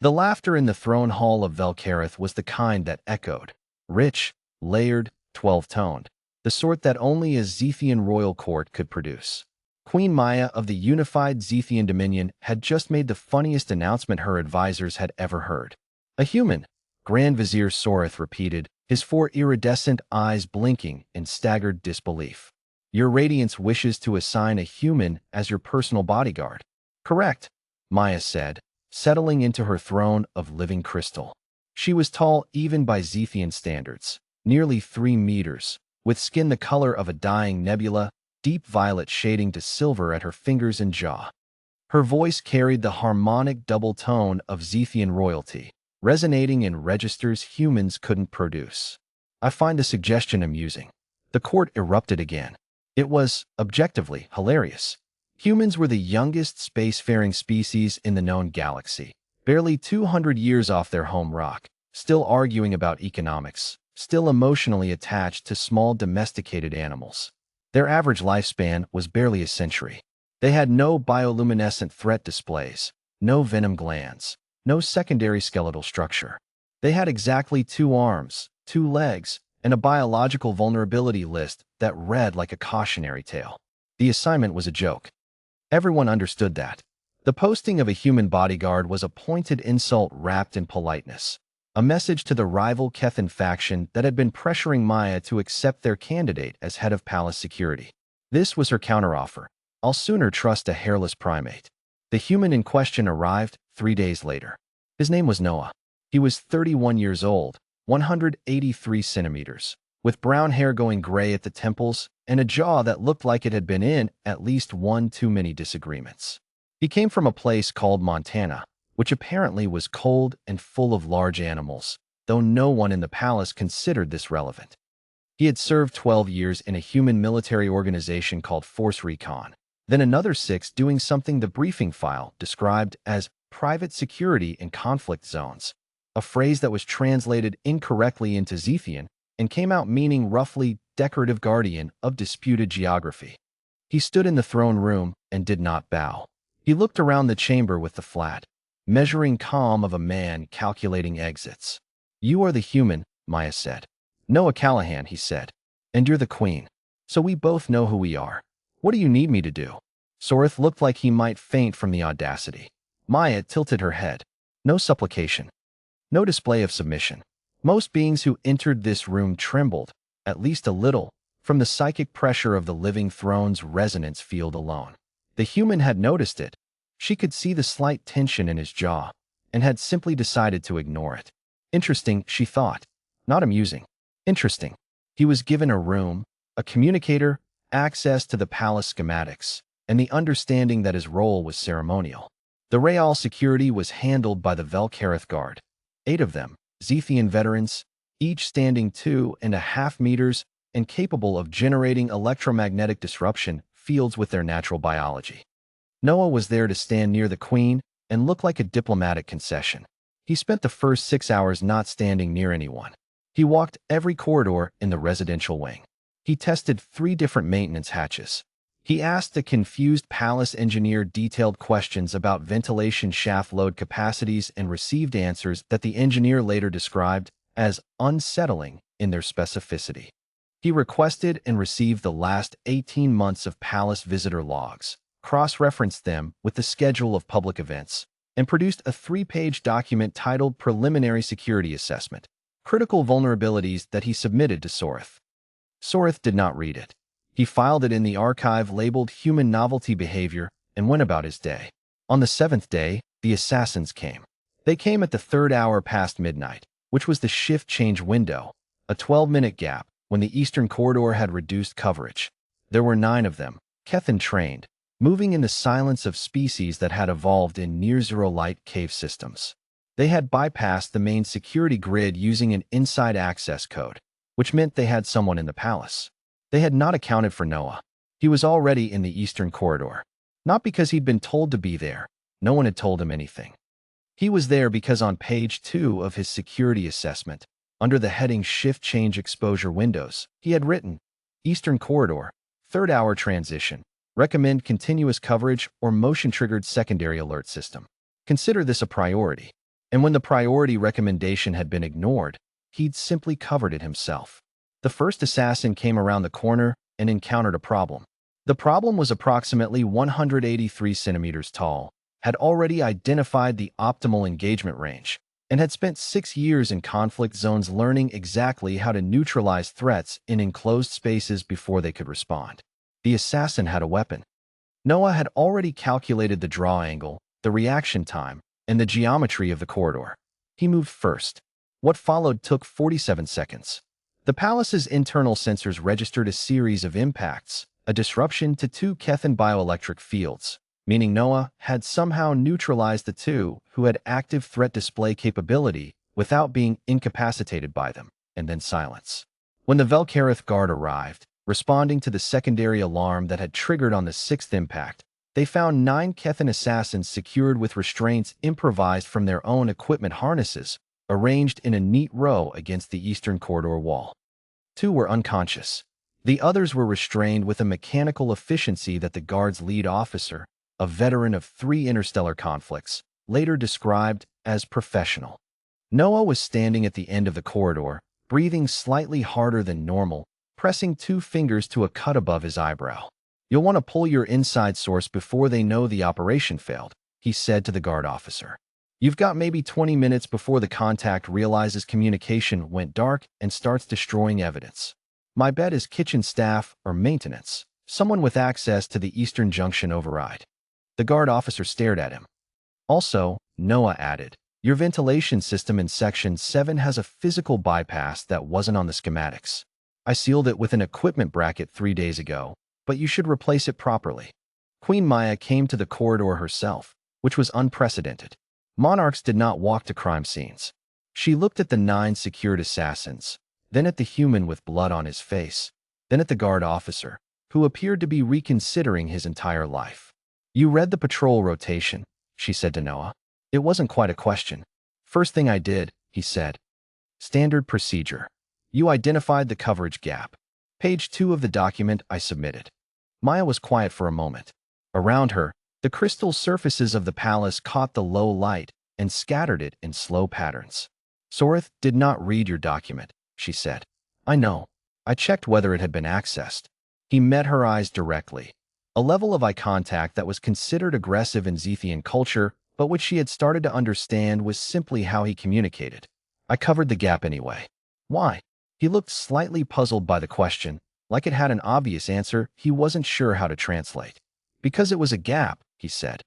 The laughter in the throne hall of Velcarith was the kind that echoed, rich, layered, 12-toned, the sort that only a Zethian royal court could produce. Queen Maya of the unified Zethian Dominion had just made the funniest announcement her advisors had ever heard. "A human," Grand Vizier Soreth repeated, his four iridescent eyes blinking in staggered disbelief. "Your Radiance wishes to assign a human as your personal bodyguard." "Correct," Maya said, settling into her throne of living crystal. She was tall even by Zethian standards, nearly 3 meters, with skin the color of a dying nebula, deep violet shading to silver at her fingers and jaw. Her voice carried the harmonic double tone of Zethian royalty, resonating in registers humans couldn't produce. "I find the suggestion amusing." The court erupted again. It was, objectively, hilarious. Humans were the youngest spacefaring species in the known galaxy, barely 200 years off their home rock, still arguing about economics, still emotionally attached to small domesticated animals. Their average lifespan was barely a century. They had no bioluminescent threat displays, no venom glands, no secondary skeletal structure. They had exactly 2 arms, 2 legs, and a biological vulnerability list that read like a cautionary tale. The assignment was a joke. Everyone understood that. The posting of a human bodyguard was a pointed insult wrapped in politeness, a message to the rival Kethan faction that had been pressuring Maya to accept their candidate as head of palace security. This was her counteroffer. "I'll sooner trust a hairless primate." The human in question arrived 3 days later. His name was Noah. He was 31 years old, 183 centimeters, with brown hair going gray at the temples and a jaw that looked like it had been in at least one too many disagreements. He came from a place called Montana, which apparently was cold and full of large animals, though no one in the palace considered this relevant. He had served 12 years in a human military organization called Force Recon, then another 6 doing something the briefing file described as private security in conflict zones, a phrase that was translated incorrectly into Zethian and came out meaning roughly decorative guardian of disputed geography. He stood in the throne room and did not bow. He looked around the chamber with the flat, measuring calm of a man calculating exits. "You are the human," Maya said. "Noah Callahan," he said. "And you're the queen. So we both know who we are. What do you need me to do?" Soreth looked like he might faint from the audacity. Maya tilted her head. No supplication. No display of submission. Most beings who entered this room trembled, at least a little, from the psychic pressure of the living throne's resonance field alone. The human had noticed it. She could see the slight tension in his jaw, and had simply decided to ignore it. Interesting, she thought. Not amusing. Interesting. He was given a room, a communicator, access to the palace schematics, and the understanding that his role was ceremonial. The Real security was handled by the Velcarith Guard, 8 of them, Zethian veterans, each standing 2.5 meters and capable of generating electromagnetic disruption fields with their natural biology. Noah was there to stand near the queen and look like a diplomatic concession. He spent the first 6 hours not standing near anyone. He walked every corridor in the residential wing. He tested 3 different maintenance hatches. He asked the confused palace engineer detailed questions about ventilation shaft load capacities and received answers that the engineer later described as unsettling in their specificity. He requested and received the last 18 months of palace visitor logs, cross-referenced them with the schedule of public events, and produced a 3-page document titled Preliminary Security Assessment, Critical Vulnerabilities that he submitted to Soreth. Soreth did not read it. He filed it in the archive labeled Human Novelty Behavior and went about his day. On the 7th day, the assassins came. They came at the 3rd hour past midnight, which was the shift change window, a 12-minute gap when the eastern corridor had reduced coverage. There were 9 of them, Kethan trained, moving in the silence of species that had evolved in near-zero light cave systems. They had bypassed the main security grid using an inside access code, which meant they had someone in the palace. They had not accounted for Noah. He was already in the eastern corridor. Not because he'd been told to be there. No one had told him anything. He was there because on page 2 of his security assessment, under the heading Shift Change Exposure Windows, he had written, Eastern Corridor, 3rd hour transition, recommend continuous coverage or motion-triggered secondary alert system. Consider this a priority. And when the priority recommendation had been ignored, he'd simply covered it himself. The first assassin came around the corner and encountered a problem. The problem was approximately 183 centimeters tall, had already identified the optimal engagement range, and had spent 6 years in conflict zones learning exactly how to neutralize threats in enclosed spaces before they could respond. The assassin had a weapon. Noah had already calculated the draw angle, the reaction time, and the geometry of the corridor. He moved first. What followed took 47 seconds. The palace's internal sensors registered a series of impacts, a disruption to 2 Kethan bioelectric fields, meaning Noah had somehow neutralized the 2 who had active threat display capability without being incapacitated by them, and then silence. When the Vel'Kareth guard arrived, responding to the secondary alarm that had triggered on the 6th impact, they found 9 Kethan assassins secured with restraints improvised from their own equipment harnesses, arranged in a neat row against the eastern corridor wall. 2 were unconscious. The others were restrained with a mechanical efficiency that the guard's lead officer, a veteran of 3 interstellar conflicts, later described as professional. Noah was standing at the end of the corridor, breathing slightly harder than normal, pressing 2 fingers to a cut above his eyebrow. "You'll want to pull your inside source before they know the operation failed," he said to the guard officer. "You've got maybe 20 minutes before the contact realizes communication went dark and starts destroying evidence. My bet is kitchen staff or maintenance, someone with access to the Eastern Junction override." The guard officer stared at him. "Also," Noah added, "your ventilation system in Section 7 has a physical bypass that wasn't on the schematics. I sealed it with an equipment bracket 3 days ago, but you should replace it properly." Queen Maya came to the corridor herself, which was unprecedented. Monarchs did not walk to crime scenes. She looked at the 9 secured assassins, then at the human with blood on his face, then at the guard officer, who appeared to be reconsidering his entire life. "You read the patrol rotation," she said to Noah. It wasn't quite a question. "First thing I did," he said. "Standard procedure. You identified the coverage gap. Page 2 of the document I submitted." Maya was quiet for a moment. Around her, the crystal surfaces of the palace caught the low light and scattered it in slow patterns. "Soreth did not read your document," she said. "I know. I checked whether it had been accessed." He met her eyes directly. A level of eye contact that was considered aggressive in Zethian culture, but which she had started to understand was simply how he communicated. "I covered the gap anyway." "Why?" He looked slightly puzzled by the question, like it had an obvious answer he wasn't sure how to translate. "Because it was a gap," he said.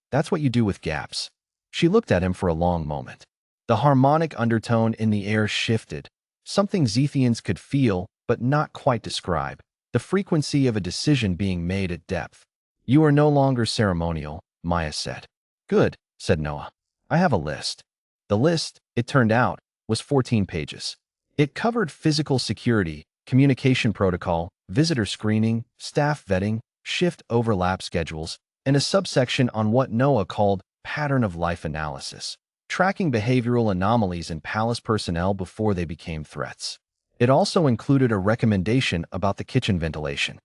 "That's what you do with gaps." She looked at him for a long moment. The harmonic undertone in the air shifted, something Zethians could feel but not quite describe, the frequency of a decision being made at depth. "You are no longer ceremonial," Maya said. "Good," said Noah. "I have a list." The list, it turned out, was 14 pages. It covered physical security, communication protocol, visitor screening, staff vetting, shift overlap schedules, and a subsection on what Noah called pattern of life analysis, tracking behavioral anomalies in palace personnel before they became threats. It also included a recommendation about the kitchen ventilation.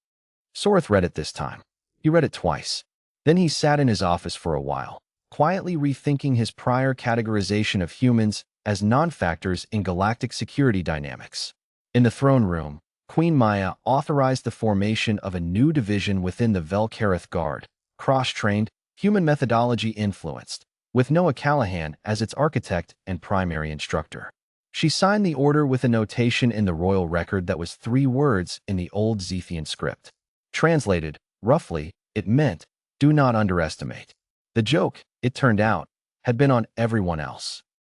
Soreth read it this time. He read it twice. Then he sat in his office for a while, quietly rethinking his prior categorization of humans as non-factors in galactic security dynamics. In the throne room, Queen Maya authorized the formation of a new division within the Vel'Kareth Guard, cross-trained, human methodology influenced, with Noah Callahan as its architect and primary instructor. She signed the order with a notation in the royal record that was 3 words in the old Zethian script. Translated, roughly, it meant, "Do not underestimate." The joke, it turned out, had been on everyone else.